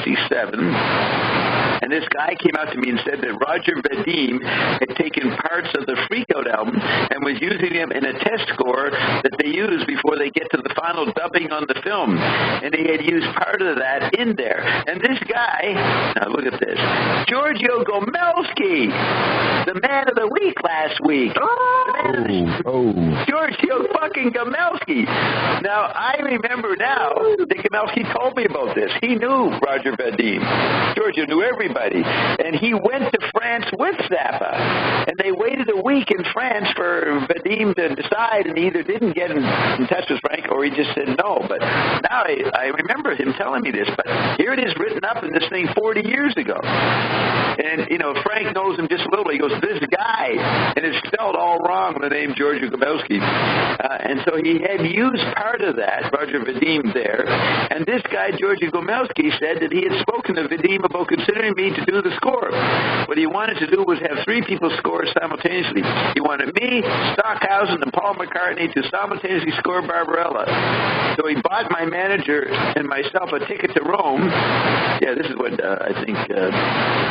1967. And this guy came out to me and said that Roger Vadim had taken parts of the Freakout album and was using them in a test score that they use before they get to the final dubbing on the film. And he had used part of that in there. And this guy, now look at this, Giorgio Gomelski, the man of the week last week. Giorgio fucking Gomelski. Now, I remember now that Gomelski told me about this. He knew Roger Vadim. Giorgio knew everybody. And he went to France with Zappa. And they waited a week in France for Vadim to decide, and he either didn't get in touch with Frank or he just said no. But now I remember him telling me this. But here it is written up in this thing 40 years ago. And, you know, Frank knows him just a little bit. He goes, this guy, and it's spelled all wrong with the name Giorgio Gomelski. And so he had used part of that, Roger Vadim there. And this guy, Giorgio Gomelski, said that he had spoken to Vadim about considering me to do the score. What he wanted to do was have three people score simultaneously. He wanted me, Stockhausen, and Paul McCartney to simultaneously score Barbarella. So he bought my manager and myself a ticket to Rome. Yeah, this is what I think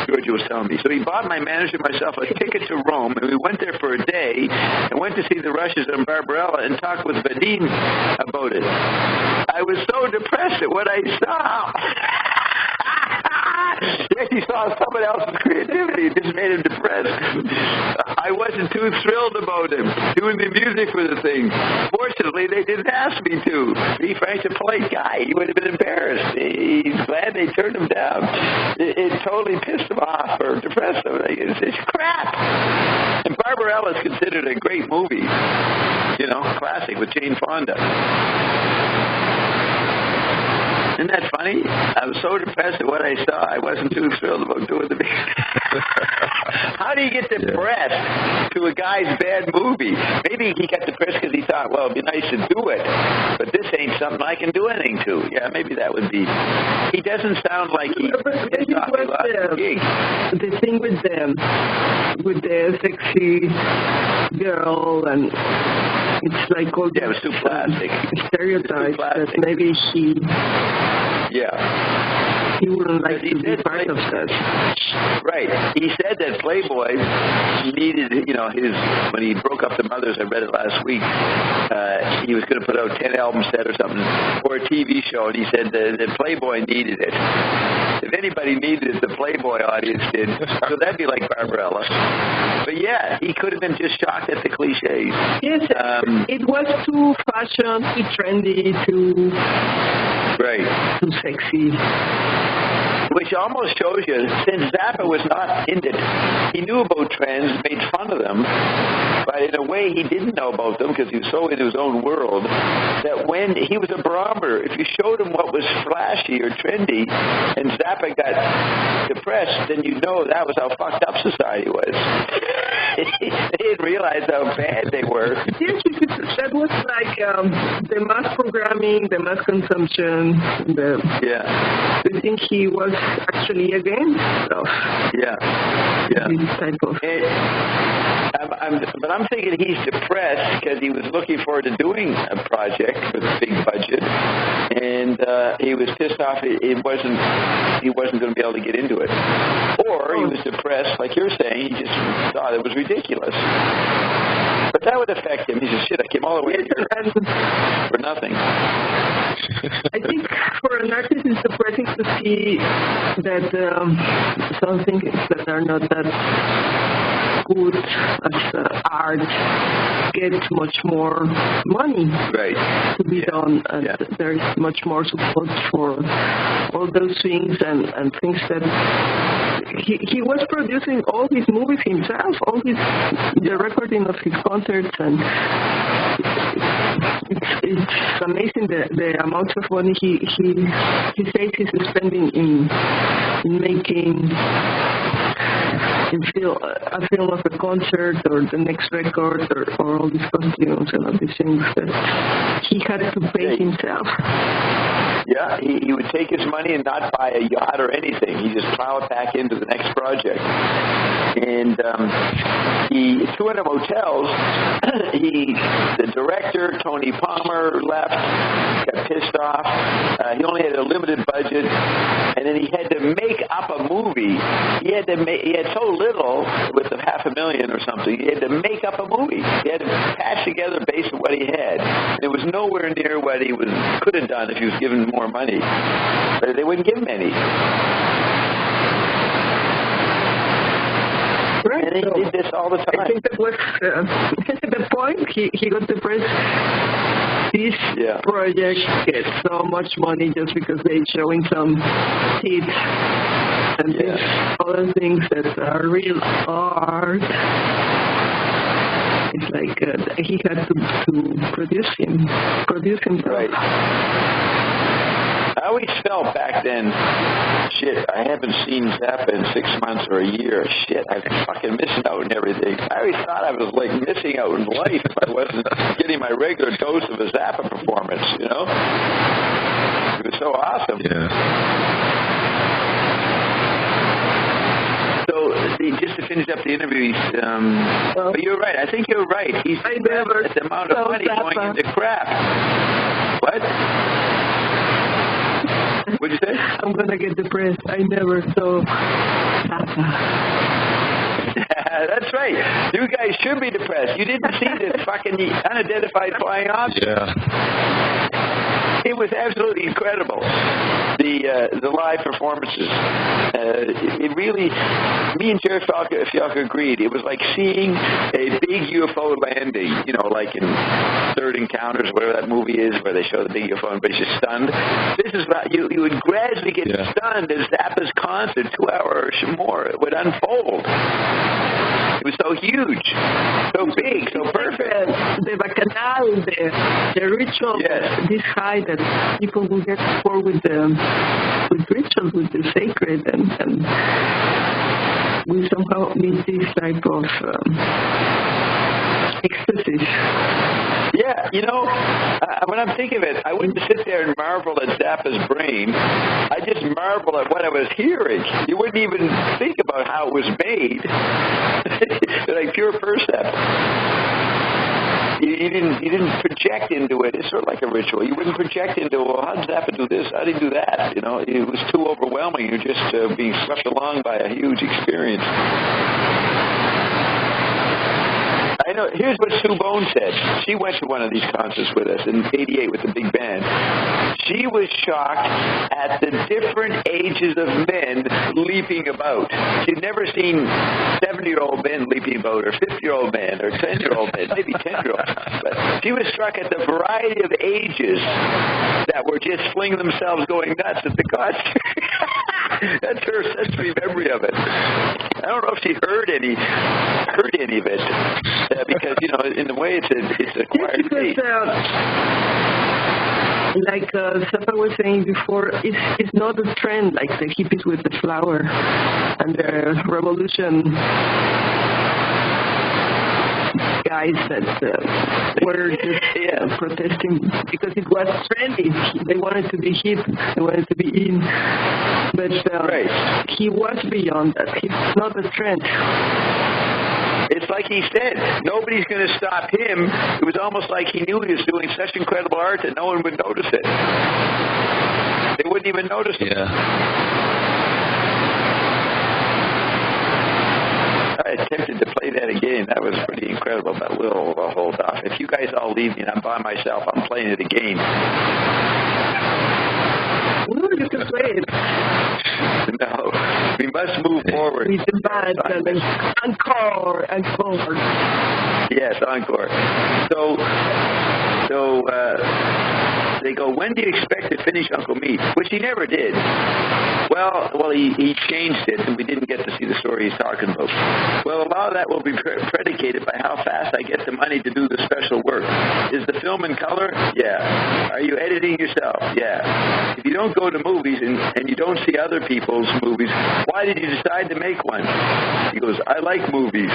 Giorgio was telling me. So he bought my manager and myself a ticket to Rome, and we went there for a day and went to see the Rushes on Barbarella and talked with Vadim about it. I was so depressed at what I saw. Yes, he saw someone else's creativity. It just made him depressed. I wasn't too thrilled about him doing the music for the thing. Fortunately, they didn't ask me to. Frank's a polite guy. He would have been embarrassed. He's glad they turned him down. It totally pissed him off or depressed him. It's crap. And Barbarella is considered a great movie. You know, classic with Jane Fonda. Isn't that funny? I was so depressed at what I saw, I wasn't too thrilled about doing the music. How do you get depressed to a guy's bad movie? Maybe he got depressed because he thought, well, it'd be nice to do it, but this ain't something I can do anything to. Yeah, maybe that would be. He doesn't sound like he lost the gig. The thing with the sexy girl, and it's like all it was too plastic. Stereotypes that maybe he wouldn't like to be part of that. Right. He said that Playboy needed, you know, when he broke up the Mothers, I read it last week, he was going to put out a 10-album set or something for a TV show, and he said that Playboy needed it. If anybody needed it, the Playboy audience did. So that'd be like Barbarella. But yeah, he could have been just shocked at the cliches. Yes, it was too fashion, too trendy, too sexy. Which almost shows you, since Zappa was not in it, he knew about trends, made fun of them, but in a way he didn't know about them because he was so in his own world that when he was a barometer, if you showed him what was flashy or trendy and Zappa got depressed, then you know that was how fucked up society was. They didn't realize how bad they were. Yes, because that was like the mass programming, the mass consumption, the thing he was actually against stuff. This type of. But I'm thinking he's depressed because he was looking forward to doing a project with a big budget, and he was pissed off he wasn't going to be able to get into it, or he was depressed, like you're saying, he just thought it was ridiculous. But that would affect him. He said, shit, I came all the way here for nothing. I think for an artist it's depressing to see that some things that are not that good as art get much more money to be done, and there is much more support for all those things and things that he was producing all his movies himself, the recording of his concerts, and it's amazing the amount of money he says he's spending in making a film of a concert or the next record or all these costumes and all these things that he had to pay himself. Yeah, he would take his money and not buy a yacht or anything. He just plow it back into the next project. And he 200 hotels. The director, Tony Palmer, left, got pissed off. He only had a limited budget, and then he had to make up a movie. He had so little, with $500,000 or something, he had to make up a movie. He had to patch together based on what he had. And it was nowhere near what he could have done if he was given more money. But they wouldn't give him any. Right. And he did this all the time. I think that was the point. He got the press. This project gets so much money just because they're showing some teeth and these other things that are real art. It's like he had to produce himself. Right. I always felt back then, shit, I haven't seen Zappa in 6 months or a year. Shit, I'm fucking missing out on everything. I always thought I was like missing out on life if I wasn't getting my regular dose of a Zappa performance, you know? It was so awesome. Yeah. So, just to finish up the interview, but you're right. I think you're right. He's never the amount of money going into crap. What? What'd you say? I'm going to get depressed. I never saw Zappa. That's right. You guys should be depressed. You didn't see this fucking unidentified flying object. Yeah. It was absolutely incredible. The live performances. It really, me and Jerry Falk agreed. It was like seeing a big UFO landing, you know, like in Third Encounters, whatever that movie is, where they show the big UFO and everybody's just stunned. This is not, you would gradually get stunned as Zappa's concert, 2 hours or more, it would unfold. It was so huge, so big, so perfect. The bacchanal, the ritual, this high that people will get for with rituals, with the sacred, and we somehow need this type of ecstasy. Yeah, you know, when I'm thinking of it, I wouldn't sit there and marvel at Zappa's brain. I just marvel at what I was hearing. You wouldn't even think about how it was made. Like pure percept. You didn't project into it. It's sort of like a ritual. You wouldn't project into, well, how did Zappa do this? How did he do that? You know, it was too overwhelming. You're just being swept along by a huge experience. I know. Here's what Sue Bone said. She went to one of these concerts with us in '88 with the big band. She was shocked at the different ages of men leaping about. She'd never seen 70-year-old men leaping about, or 50-year-old men, or 10-year-old men, maybe 10-year-olds. But she was struck at the variety of ages that were just flinging themselves going nuts at the concert. That's her sensory memory of it. I don't know if she heard any of it. Because, you know, in the way it's a quiet taste. Like Zappa was saying before, it's not a trend like the hippies with the flower and the revolution guys that were just protesting because it was trendy. They wanted to be hip. They wanted to be in. But he was beyond that. It's not a trend. It's like he said, nobody's going to stop him. It was almost like he knew he was doing such incredible art that no one would notice it. They wouldn't even notice it. Yeah. I attempted to play that again. That was pretty incredible, but we'll hold off. If you guys all leave me and I'm by myself, I'm playing it again. No, you can play it. No, we must move forward. We demand encore. Yes, encore. So they go, when do you expect to finish Uncle Meat? Which he never did. Well, he changed it, and we didn't get to see the story he's talking about. Well, a lot of that will be predicated by how fast I get the money to do the special work. Is the film in color? Yeah. Are you editing yourself? Yeah. If you don't go to movies and you don't see other people's movies, why did you decide to make one? He goes, I like movies.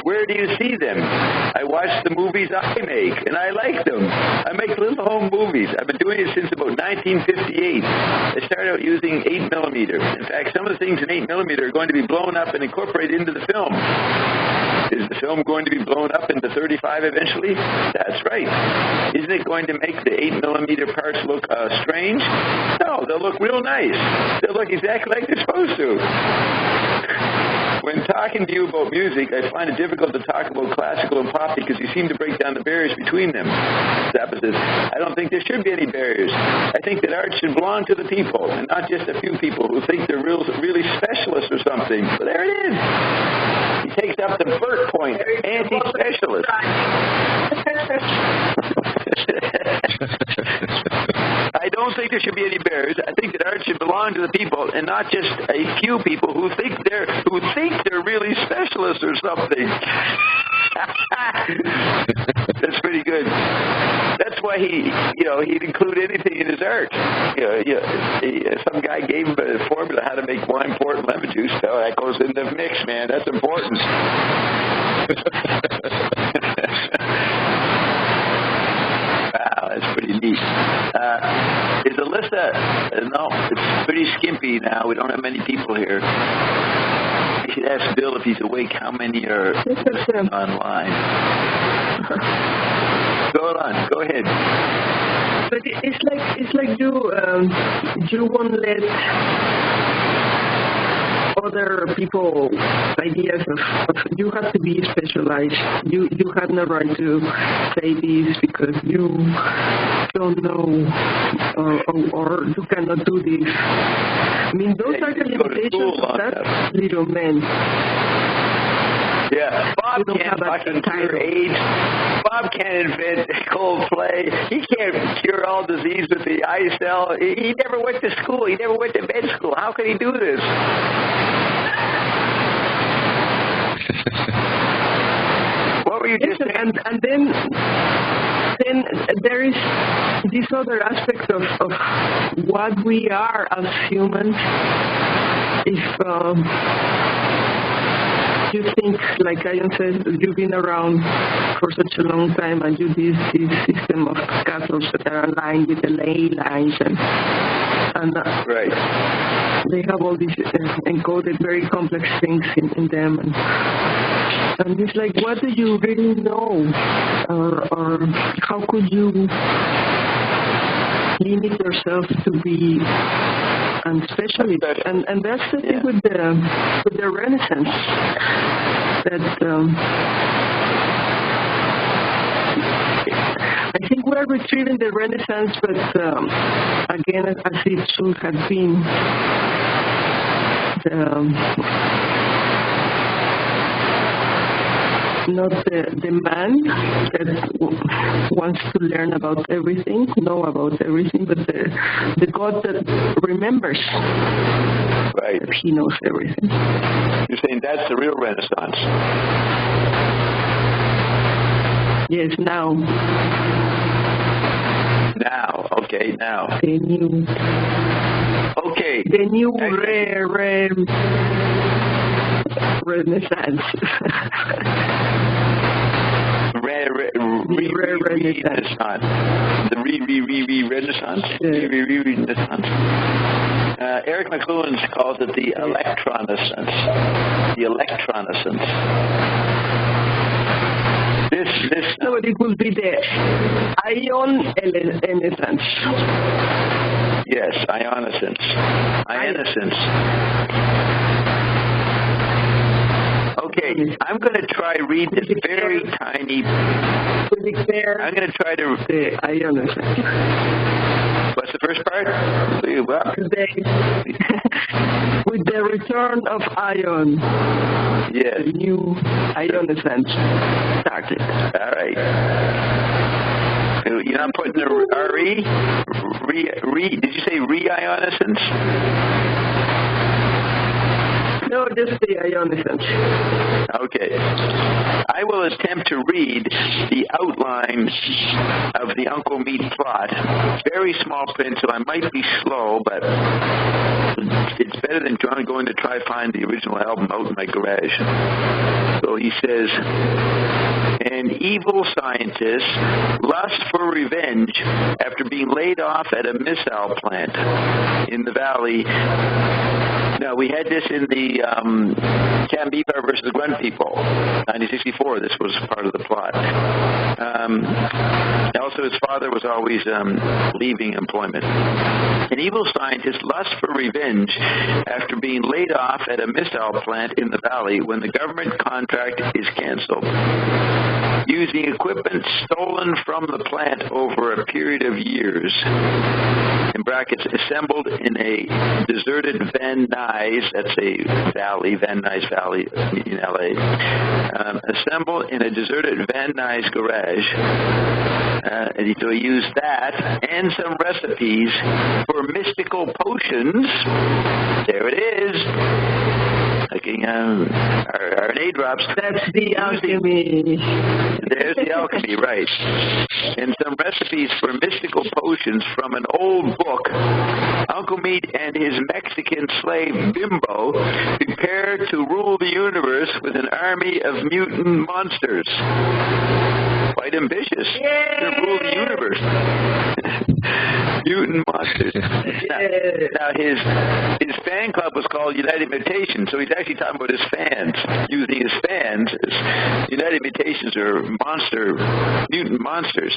Where do you see them? I watch the movies I make, and I like them. I make little home movies. I've been doing it since about 1958. I started out using 8mm. In fact, some of the things in 8mm are going to be blown up and incorporated into the film. Is the film going to be blown up into 35 eventually? That's right. Isn't it going to make the 8mm parts look strange? No, they'll look real nice. They'll look exactly like they're supposed to. When talking to you about music, I find it difficult to talk about classical and pop because you seem to break down the barriers between them. Zappa says, I don't think there should be any barriers. I think that art should belong to the people and not just a few people who think they're really specialists or something. But there it is. He takes up the Bert point, anti-specialist. I don't think there should be any barriers. I think that art should belong to the people and not just a few people who think they're really specialists or something. That's pretty good. That's why he'd include anything in his art. Some guy gave him a formula how to make wine, port, and lemon juice. So that goes in the mix, man. That's important. Wow, that's pretty neat. Is Alyssa? No, it's pretty skimpy now. We don't have many people here. I should ask Bill if he's awake. How many are online? Go on. Go ahead. But it's like you won't let other people ideas of you have to be specialized. You have no right to say this because you don't know or you cannot do this. I mean, those are the limitations of that little man. Yeah, Bob can't fucking cure AIDS. Bob can't invent Coldplay. He can't cure all disease with the eye cell. He never went to school. He never went to med school. How could he do this? What were you just saying? And then there is this other aspect of what we are as humans. If you think, like Ian says, you've been around for such a long time and you this system of castles that are aligned with the ley lines and right. They have all these encoded, very complex things in them. And it's like, what do you really know? Or how could you limit yourself to be especially that, and that's the thing with the Renaissance, that I think we're retrieving the Renaissance, but again, as it should have been, not the man that wants to learn about everything, know about everything, but the God that remembers. Right. That he knows everything. You're saying that's the real Renaissance? Yes, now. Now, okay, now. The new. Okay. The new rare Renaissance. Renaissance. The Renaissance? Renaissance. Eric McLuhan calls it the electronescence. The electronescence. So it will be the ion enescence. Yes, ionescence. Ionescence. Okay, I'm going to try to read this very tiny. I'm going to try to. The ionescence. What's the first part? With the return of ion. Yes. The new ionescence started. All right. You're not putting the re. Did you say re-ionescence? No, just the ionescence. Okay. I will attempt to read the outline of the Uncle Meat plot. Very small print, so I might be slow, but it's better than going to try to find the original album out in my garage. So he says, an evil scientist lusts for revenge after being laid off at a missile plant in the valley. Now, we had this in the Cam Beefheart versus Grunt People, 1964. This was part of the plot. Also, his father was always leaving employment. An evil scientist lusts for revenge after being laid off at a missile plant in the valley when the government contract is canceled. Using equipment stolen from the plant over a period of years, in brackets, assembled in a deserted Van Nuys, that's a valley, Van Nuys Valley in L.A., assembled in a deserted Van Nuys garage. And so he used that and some recipes for mystical potions. There it is. Taking RNA drops. That's the alchemy. There's the alchemy, right. And some recipes for mystical potions from an old book. Uncle Meat and his Mexican slave Bimbo prepare to rule the universe with an army of mutant monsters. Quite ambitious. To rule the universe. Mutant monsters. Now his fan club was called United Mutations, so he's actually talking about his fans, using his fans as United Mutations are mutant monsters.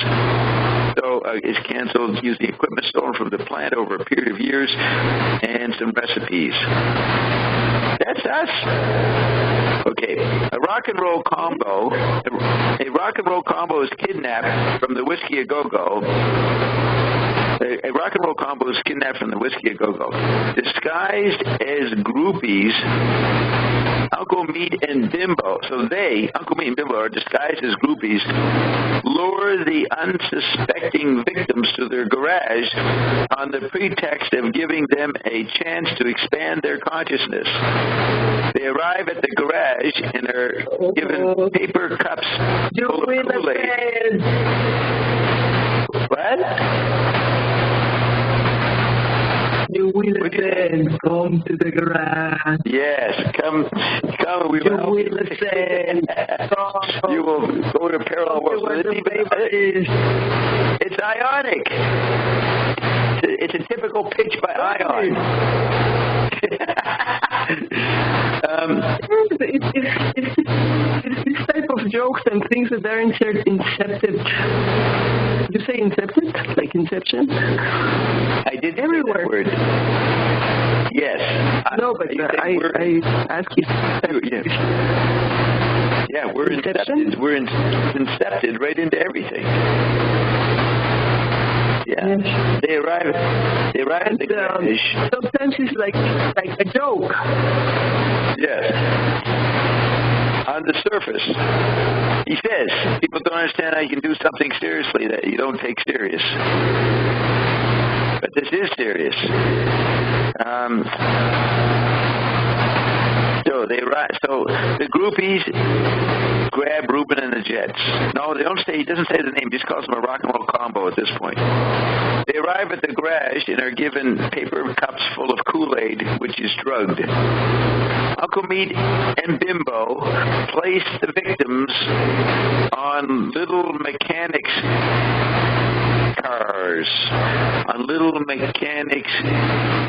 So it's canceled using equipment stolen from the plant over a period of years and some recipes. That's us. Okay, a rock and roll combo is kidnapped from the Whiskey A Go-Go. A rock and roll combo is kidnapped from the Whiskey A Go-Go. Disguised as groupies, Uncle Meat and Bimbo, Uncle Meat and Bimbo are disguised as groupies, lure the unsuspecting victims to their garage on the pretext of giving them a chance to expand their consciousness. They arrive at the garage and are given paper cups full of Kool-Aid. What? You will ascend. Come to the garage. Yes, come. We you will ascend. You will go to parallel worlds. It's ionic. It's a typical pitch by Ion. It's this type of jokes and things that are incepted. You say incepted? Like Inception? I did everywhere. That word. Yes. No, but I ask you. Yeah, we're incepted. We're incepted right into everything. Yeah. Yes. They arrive at the garage. Sometimes it's like a joke. Yes. On the surface. He says, people don't understand how you can do something seriously that you don't take serious. But this is serious. So the groupies grab Ruben and the Jets. No, he doesn't say the name, he just calls them a rock and roll combo at this point. They arrive at the garage and are given paper cups full of Kool-Aid, which is drugged. Uncle Meat and Bimbo place the victims on little mechanics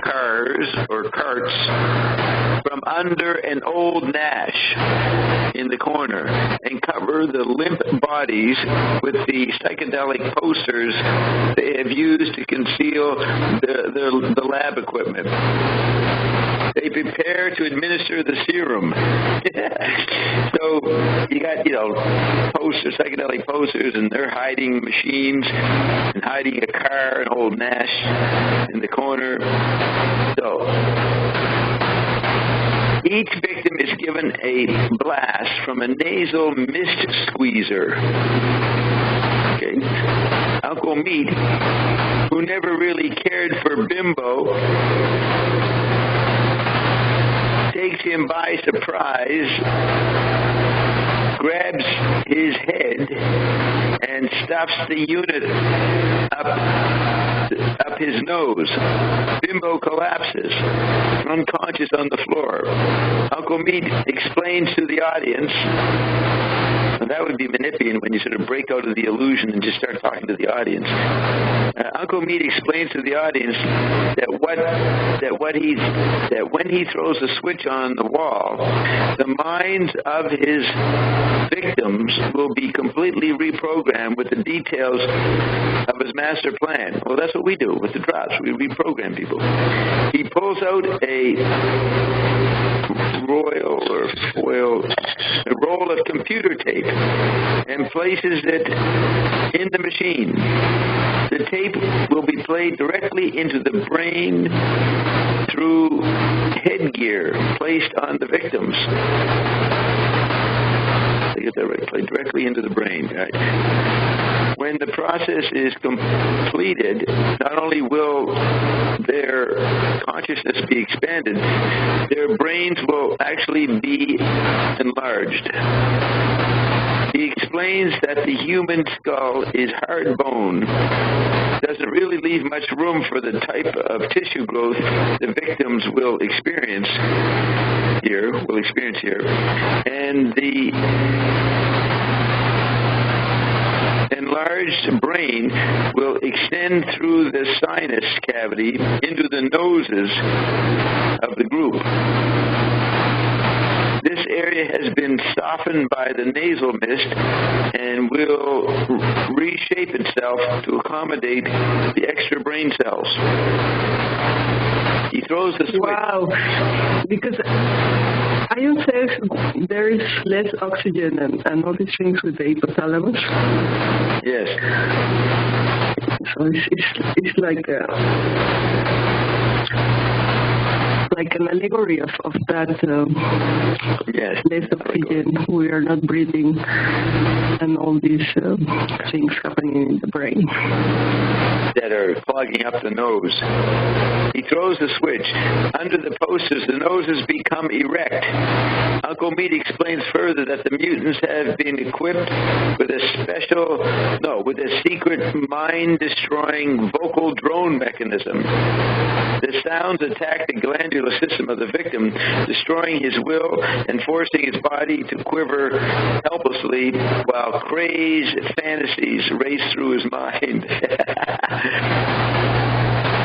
cars or carts from under an old Nash in the corner and cover the limp bodies with the psychedelic posters they have used to conceal the lab equipment. They prepare to administer the serum. So you got, psychedelic posters, and they're hiding machines and hiding a car, an old Nash in the corner. So each victim is given a blast from a nasal mist squeezer. Okay. Uncle Meat, who never really cared for Bimbo, takes him by surprise, grabs his head, and stuffs the unit up his nose. Bimbo collapses. unconscious on the floor. Uncle Meat explains to the audience, and that would be manipulating when you sort of break out of the illusion and just start talking to the audience. Uncle Meat explains to the audience that when he throws a switch on the wall, the minds of his victims will be completely reprogrammed with the details of his master plan. Well, that's what we do with the drops. We reprogram people. He pulls out a roll of computer tape and places it in the machine. The tape will be played directly into the brain through headgear placed on the victims. I get that right, played directly into the brain, right? When the process is completed, not only will their consciousness be expanded, their brains will actually be enlarged. He explains that the human skull is hard bone, doesn't really leave much room for the type of tissue growth the victims will experience here, and the enlarged brain will extend through the sinus cavity into the noses of the group. This area has been softened by the nasal mist and will reshape itself to accommodate the extra brain cells. He throws the switch. Wow, because Ion says there is less oxygen and all these things with the hypothalamus. Yes. So it's like an allegory of that yes. less oxygen, we are not breathing, and all these things happening in the brain that are clogging up the nose. He throws the switch. Under the posters, the noses become erect. Uncle Meat explains further that the mutants have been equipped with a secret mind-destroying vocal drone mechanism. The sounds attack the glandular system of the victim, destroying his will and forcing his body to quiver helplessly while crazed fantasies race through his mind.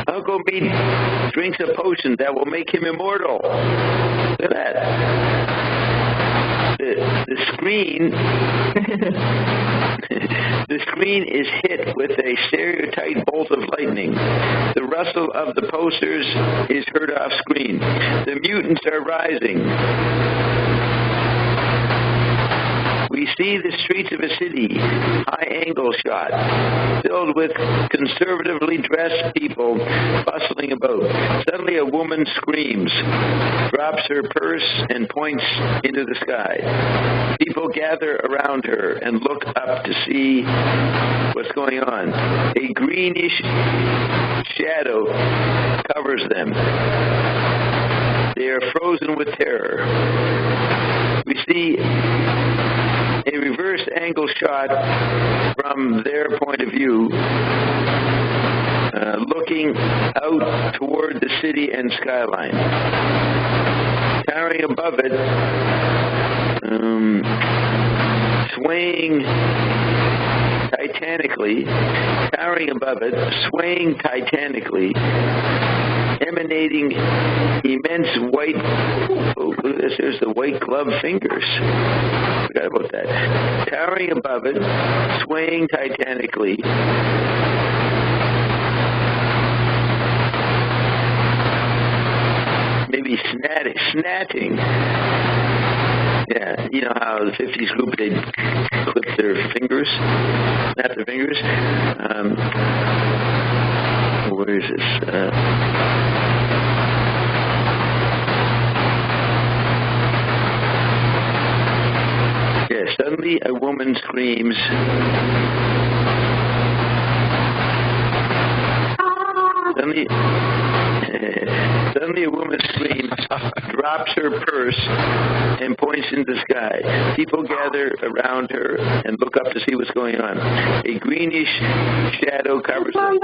Uncle Meat drinks a potion that will make him immortal. Look at that. The screen is hit with a stereotype bolt of lightning. The rustle of the posters is heard off screen. The mutants are rising. We see the streets of a city, high-angle shot, filled with conservatively dressed people bustling about. Suddenly a woman screams, drops her purse, and points into the sky. People gather around her and look up to see what's going on. A greenish shadow covers them. They are frozen with terror. We see a reverse angle shot from their point of view, looking out toward the city and skyline. Towering above it, swaying titanically, emanating immense white, look at this, there's the white glove fingers. Forgot about that. Towering above it, swaying titanically, maybe snatting. Yeah, you know how the 50s group, they'd clip their fingers, snap their fingers. Where is this? Suddenly a woman screams. Suddenly a woman screams, drops her purse, and points into the sky. People gather around her and look up to see what's going on. A greenish shadow covers them.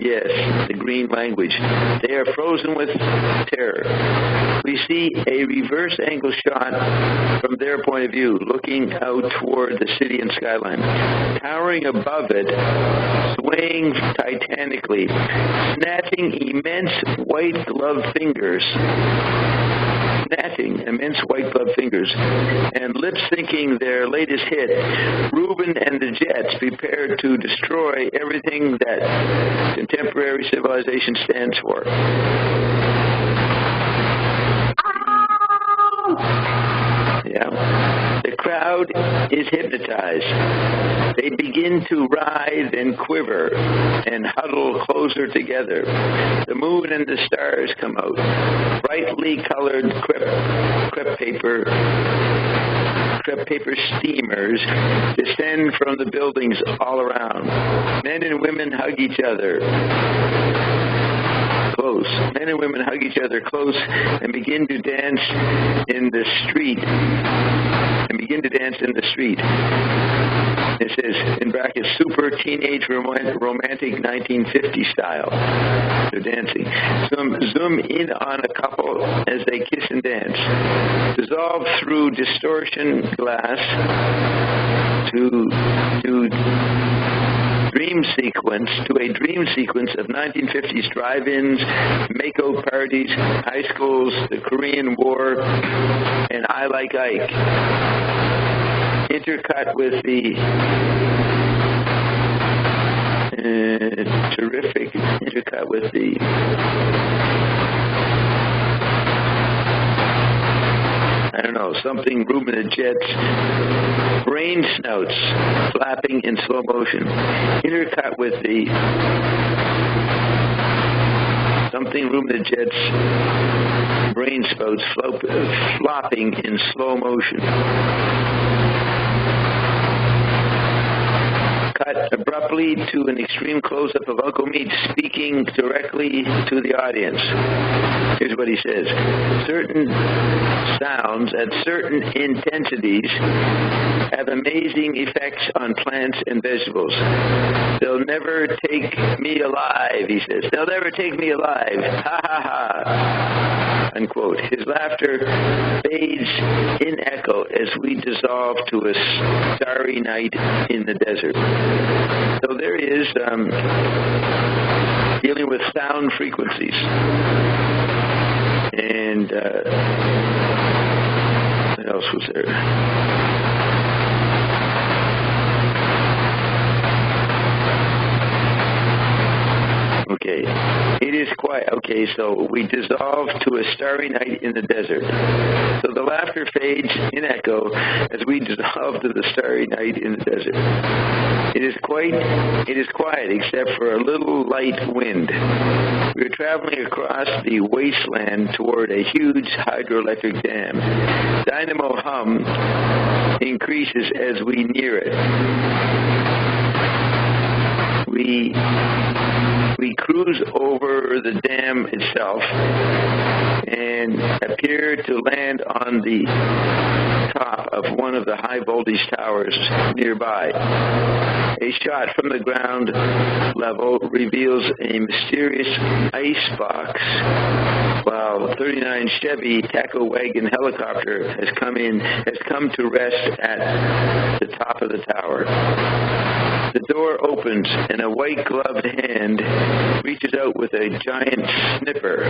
Yes, the green language. They are frozen with terror. We see a reverse angle shot from their point of view, looking out toward the city and skyline. Towering above it, swaying titanically, snatching immense white gloved fingers, and lip-syncing their latest hit, Reuben and the Jets prepared to destroy everything that contemporary civilization stands for. Yeah. The crowd is hypnotized. They begin to writhe and quiver and huddle closer together. The moon and the stars come out. Brightly colored crepe paper steamers descend from the buildings all around. Men and women hug each other close. Men and women hug each other close and begin to dance in the street. It says, in brackets, super teenage romantic 1950 style. They're dancing. Zoom in on a couple as they kiss and dance. Dissolve through distortion glass to a dream sequence of 1950s drive-ins, make-out parties, high schools, the Korean War, and I Like Ike. Intercut with the something Reuben the Jets brain snouts flapping in slow motion. Intercut with the something Reuben the Jets brain spouts flopping in slow motion. Cut abruptly to an extreme close-up of Uncle Meat speaking directly to the audience. Here's what he says. Certain sounds at certain intensities have amazing effects on plants and vegetables. They'll never take me alive, he says. They'll never take me alive. Ha, ha, ha. Unquote. His laughter fades in echo as we dissolve to a starry night in the desert. So there he is, dealing with sound frequencies. And what else was there? Okay. It is quiet. Okay, so we dissolve to a starry night in the desert. So the laughter fades in echo as we dissolve to the starry night in the desert. It is quiet except for a little light wind. We are traveling across the wasteland toward a huge hydroelectric dam. Dynamo hum increases as we near it. We cruise over the dam itself and appear to land on the top of one of the high-voltage towers nearby. A shot from the ground level reveals a mysterious ice box, while 39 Chevy taco wagon helicopter has come to rest at the top of the tower. The door opens and a white-gloved hand reaches out with a giant snipper.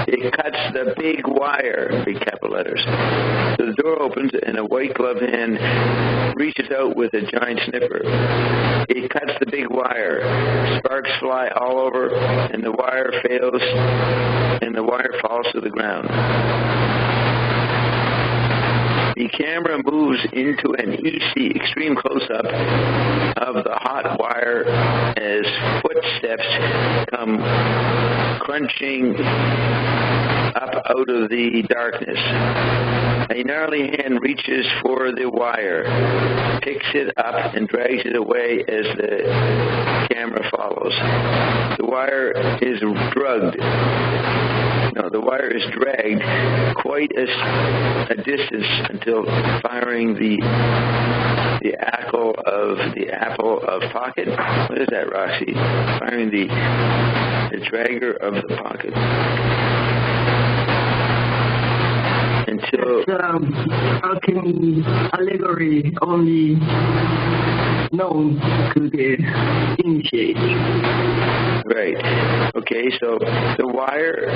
It cuts the big wire, big capital letters. So the door opens and a white-gloved hand reaches out with a giant snipper. It cuts the big wire. Sparks fly all over and the wire fails and the wire falls to the ground. The camera moves into an extreme close-up of the hot wire as footsteps come crunching up out of the darkness. A gnarly hand reaches for the wire, picks it up, and drags it away as the camera follows. The wire is drugged No, the wire is dragged quite a distance until firing the apple of pocket. What is that, Roxy? Firing the dragger of the pocket. Until alchemy allegory only known to the initiate. Right. Okay, so the wire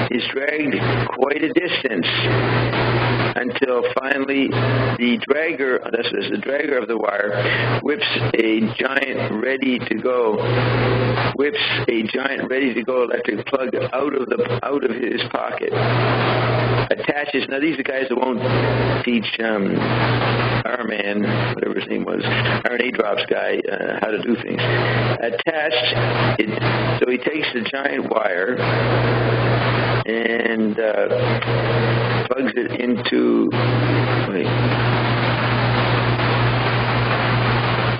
is dragged quite a distance until finally the dragger of the wire whips a giant ready to go electric plug out of his pocket. Attaches. Now these are guys that won't teach our man, whatever his name was, RNA drops guy, how to do things. Attached. So he takes the giant wire and plugs it into.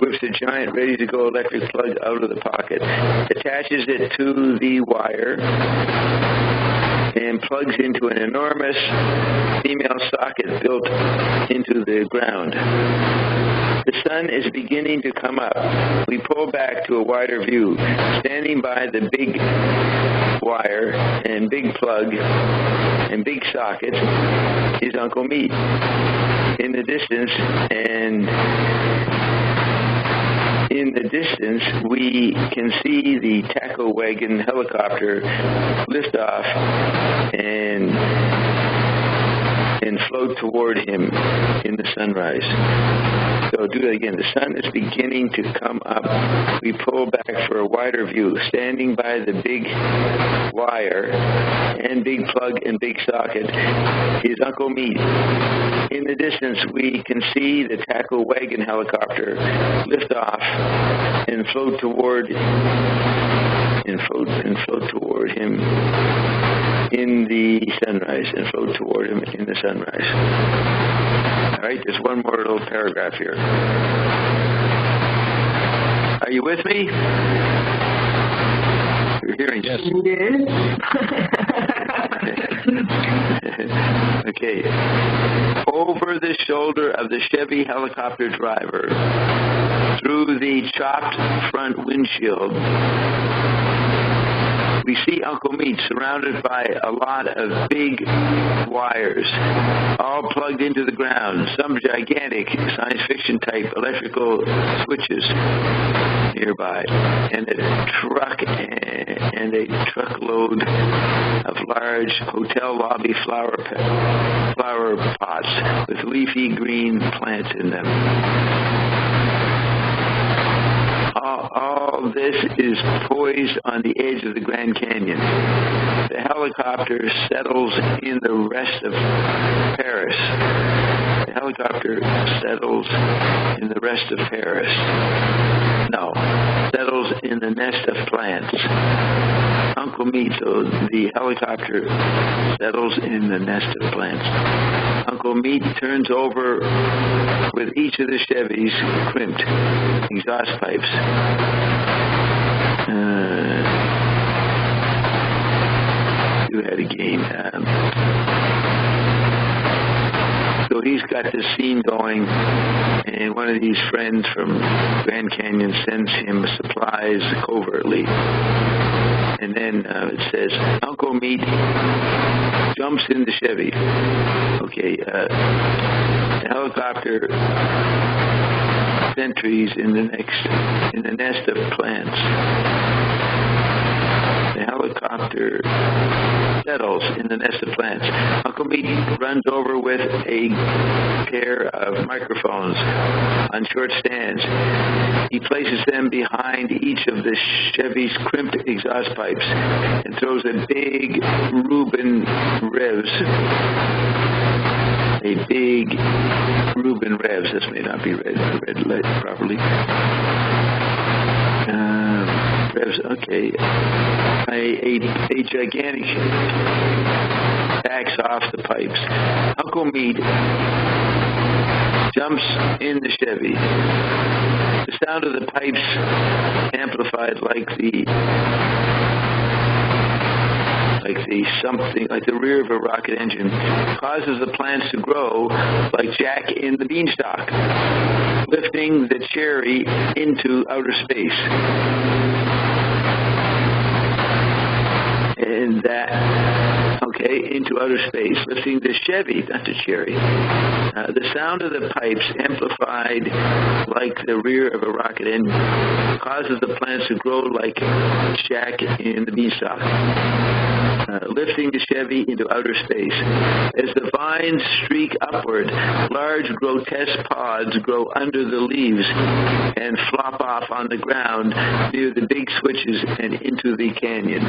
Whips a giant ready-to-go electric plug out of the pocket. Attaches it to the wire. And plugs into an enormous female socket built into the ground. The sun is beginning to come up. We pull back to a wider view. Standing by the big wire and big plug and big socket is Uncle Meat. In the distance, we can see the taco wagon helicopter lift off and float toward him in the sunrise. So do that again. The sun is beginning to come up. We pull back for a wider view. Standing by the big wire and big plug and big socket is Uncle Meat. In the distance, we can see the tackle wagon helicopter lift off and float toward him in the sunrise. All right, there's one more little paragraph here. Are you with me? You're hearing? Yes. Okay. Over the shoulder of the Chevy helicopter driver, through the chopped front windshield, we see Uncle Meat surrounded by a lot of big wires, all plugged into the ground, some gigantic science fiction type electrical switches nearby, and a truckload of large hotel lobby flower pots with leafy green plants in them. All this is poised on the edge of the Grand Canyon. The helicopter settles in the rest of Paris. Settles in the nest of plants. Uncle Meat, so the helicopter settles in the nest of plants. Uncle Meat turns over with each of the Chevys crimped exhaust pipes. You had a game. So he's got this scene going, and one of these friends from Grand Canyon sends him supplies covertly. And then it says, Uncle Meat jumps in the Chevy. Okay, the helicopter sentries in the nest of plants. The helicopter settles in the nest of plants. Uncle Meat runs over with a pair of microphones on short stands. He places them behind each of the Chevy's crimped exhaust pipes and throws a big Reuben revs. This may not be read properly. Revs, okay. A gigantic backs off the pipes. Uncle Meat jumps in the Chevy. The sound of the pipes amplified like the the rear of a rocket engine, causes the plants to grow like Jack in the Beanstalk, lifting the cherry into outer space. And into outer space, lifting the Chevy, not the cherry. The sound of the pipes, amplified like the rear of a rocket engine, causes the plants to grow like Jack in the Beanstalk, lifting the Chevy into outer space. As the vines streak upward, large grotesque pods grow under the leaves and flop off on the ground near the big switches and into the canyon.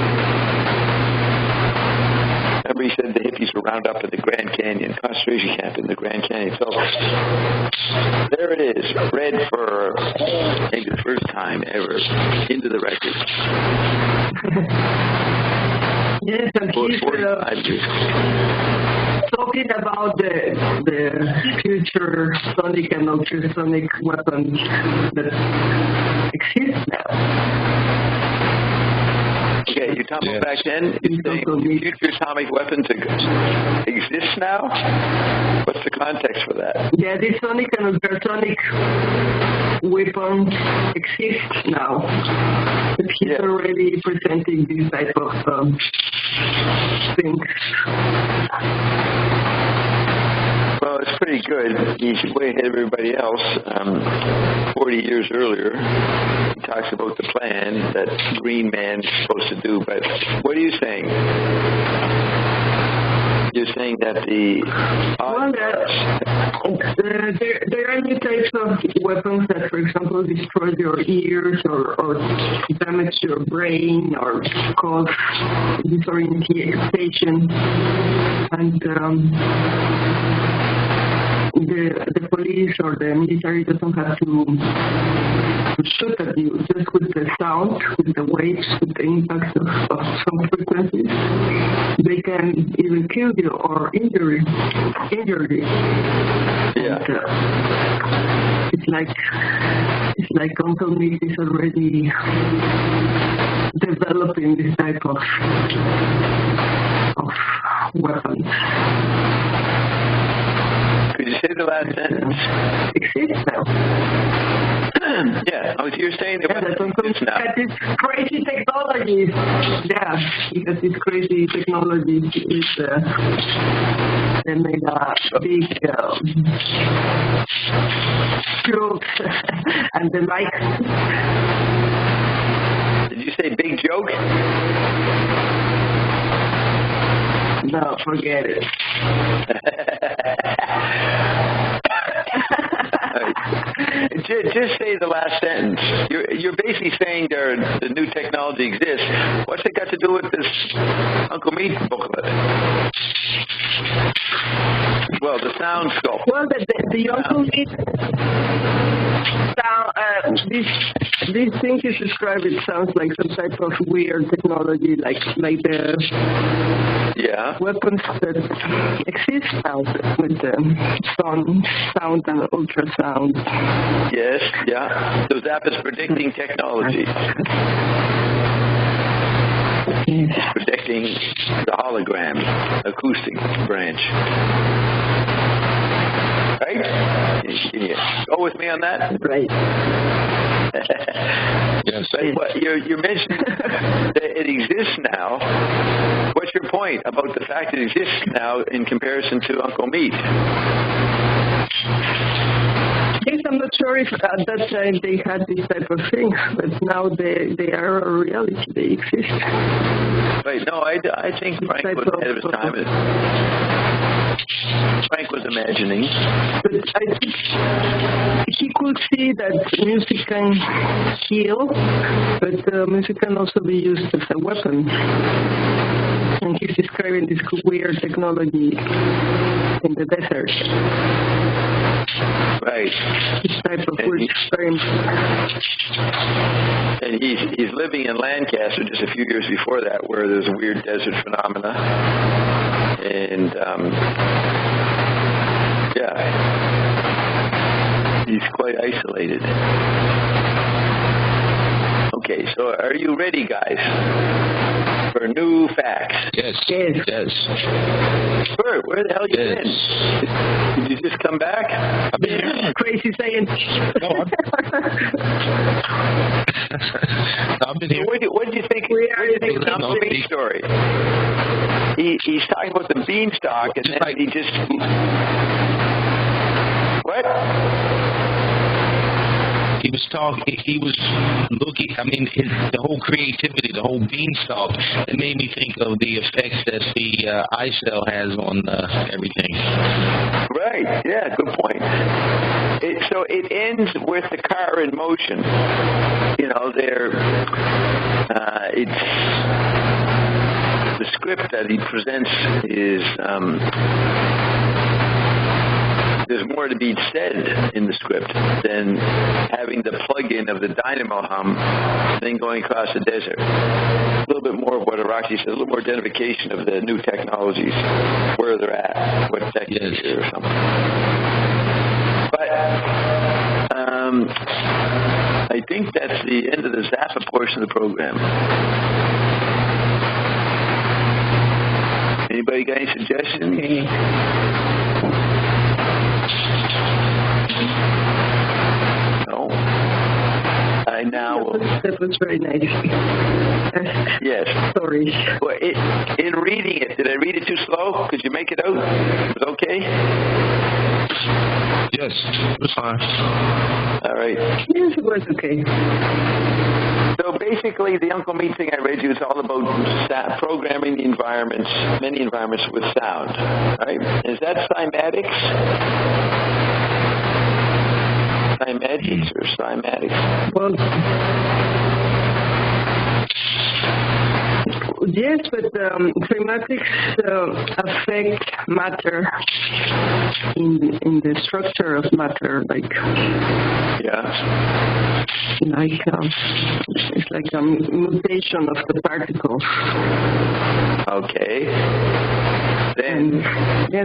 Remember, he said the hippies were round up at the Grand Canyon, concentration camp in the Grand Canyon. So there it is, read for, I think, the first time ever into the record. Yes, and he's talking about the future sonic and ultrasonic weapons that exist now. Okay, you're talking about back then? You're saying future atomic weapons exist now? What's the context for that? Yeah, the sonic and ultrasonic weapons exist now. But he's already presenting this type of things. Well, it's pretty good. He's way ahead of everybody else. 40 years earlier, he talks about the plan that Green Man's supposed to do. But what are you saying? You're saying that there are new types of weapons that, for example, destroy your ears or damage your brain or cause disorientation. And the police or the military doesn't have to shoot at you, just with the sound, with the waves, with the impact of some frequencies. They can even kill you or injure you. Yeah. And, it's like Uncle Mick is already developing this type of weapons. Could you say the last sentence? Exists now. Yeah. Oh, you're saying that exists now. That is crazy technology. Yeah, because it's crazy technology. They made a big joke and the like. Did you say big joke? No, forget it. Just say the last sentence. You're basically saying the new technology exists. What's it got to do with this Uncle Meat booklet? Well, the sound scope. Well, the Uncle Meat sound, this thing you described, it sounds like some type of weird technology, like the weapons that exist now with the sound and ultrasound. Yes, yeah. So Zappa's predicting technology. He's predicting the hologram, acoustic branch. Right? Can you go with me on that? Right. Yes. But you're mentioning that it exists now. What's your point about the fact it exists now in comparison to Uncle Meat? Yes, I'm not sure if at that time they had this type of thing, but now they are a reality. They exist. Right. No, I think Frank was ahead of his time. Frank was imagining. But I think he could see that music can heal, but music can also be used as a weapon. And he's describing this weird technology in the desert. Right. This type of weird experiment. And he's living in Lancaster just a few years before that, where there's a weird desert phenomena. And, he's quite isolated. Okay, so are you ready, guys, for new facts. Yes. Bert, where the hell you been? Did you just come back? I've been here. Crazy scientist. No, I've been here. What do you think? What do you think of the bean story? He's talking about the beanstalk, and then he just what? He was looking, I mean, the whole creativity, the whole beanstalk, it made me think of the effects that the eye cell has on everything. Right, yeah, good point. So it ends with the car in motion. You know, it's the script that he presents is there's more to be said in the script than having the plug-in of the dynamo hum then going across the desert. A little bit more of what Roxy said, a little more identification of the new technologies, where they're at, what technology or something. But I think that's the end of the Zappa portion of the program. Anybody got any suggestions? No. That was very nice. Yes. Stories. Well, in reading it, did I read it too slow? Could you make it out? It was okay? Yes, it was fine. All right. Yes, it was okay. So basically, the Uncle Meat thing I read you is all about programming the environments, many environments with sound, right? Is that cymatics? Cymatics or cymatics? Well, yes, but cymatics affect matter in the structure of matter, like it's like a mutation of the particles. Okay. Then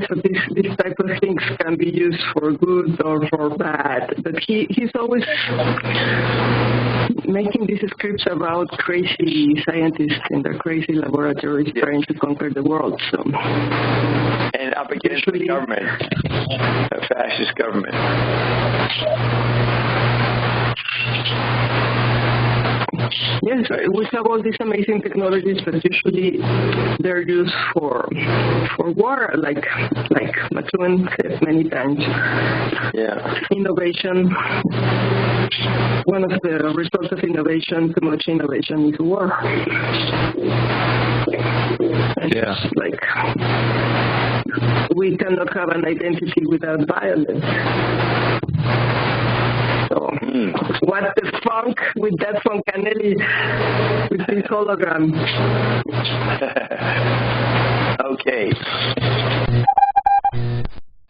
so this type of things can be used for good or for bad. But he's always making these scripts about crazy scientists in their crazy laboratories trying to conquer the world. So and up against the government, a fascist government. Yes, we have all these amazing technologies, but usually they're used for war, like Matuen said many times. Yeah. Innovation. One of the results of innovation, too much innovation, is war. Yeah. Like we cannot have an identity without violence. So, what the funk with that Funkanelli with his hologram? Okay.